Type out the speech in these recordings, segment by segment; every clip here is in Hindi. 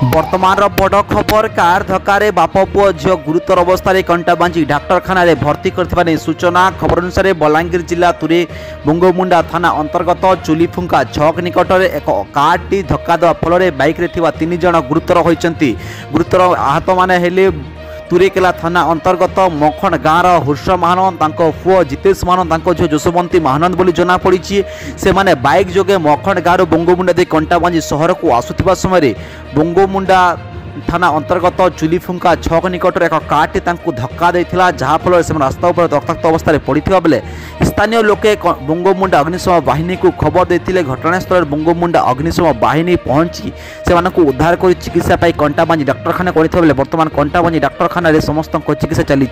बर्तमान बड़ खबर कार धक्का बाप पुओ झील गुरुतर अवस्था कंटाबांजी डाक्तखाना भर्ती कर सूचना। खबर अनुसार बलांगीर जिला तुरे बुंगमुंडा थाना अंतर्गत चुलीफुंका छक निकट में एक कार टी धक्का देवा फल बाइक रे 3 जन गुरुतर होती। गुरुतर आहत माने तुरेकेला थाना अंतर्गत मखण गाँव हर्ष महानंद पुओ जितेश महानंद झील जशवंती महानंद बोली जनापड़ी। से माने बाइक जोगे मखण गाँव बुंगमुंडा दे कंटाबांजी सहर को आसुवा समय बुंगमुंडा थाना अंतर्गत चुलीफुंका छक निकट एक कारटी धक्का देता जहाँफल से रास्ता उपर रक्ताक्त अवस्था पड़ता बेले स्थानीय लोके बुंगमुंडा अग्निशम बाहिनी को खबर देते। घटनास्थल बुंगमुंडा अग्निशम बाहिनी पहुंची से उद्धार कर चिकित्सा कंटाबांजी डाक्तखाना कर बर्तमान कंटाबांजी डाक्तखाना समस्त चिकित्सा चली।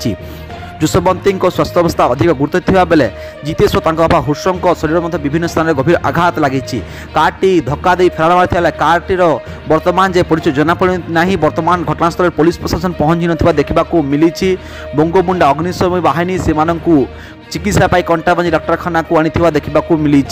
जशवंती स्वास्थ्यावस्था अधिक गुरुतर थिबा बेले जितेश बापा हर्षों शरीर में विभिन्न स्थान में गभीर आघात लगी। कारटी धक्का दे फेराड़ मारी कारटीर बर्तमान जे परिचय जनापड़ी ना। बर्तमान घटनास्थल पुलिस प्रशासन पहुंची ना देखा मिली। बुंगमुंडा अग्निशम बाहिनी से चिकित्सा कंटाबांजी डाक्तखाना को आनी देखा मिली।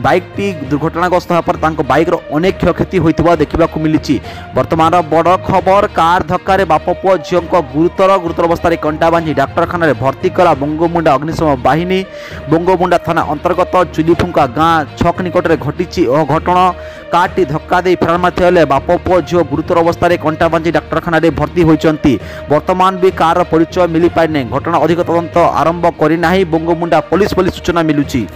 बाइक टी दुर्घटनाग्रस्त होगा बाइक अनेक क्षयक्षति होता देखा मिली। बर्तमान बड़ खबर कार धक्का बाप पुओ झील गुरुतर अवस्था कंटाबांजी डाक्तखाना भर्ती कला बुंगमुंडा अग्निशम बाहिनी। बुंगमुंडा थाना अंतर्गत चुलीफुंका गाँ छक निकट में घटी घटना। कारटी धक्का दे फेराड़ मारी बाप पुओ झील गुरुतर अवस्था कंटाबांजी डाक्तखाना भर्ती होती। बर्तमान भी कार परिचय मिल पारि। घटना अधिक तदंत आरंभ करना बुंगमुंडा पुलिस सूचना मिलुची।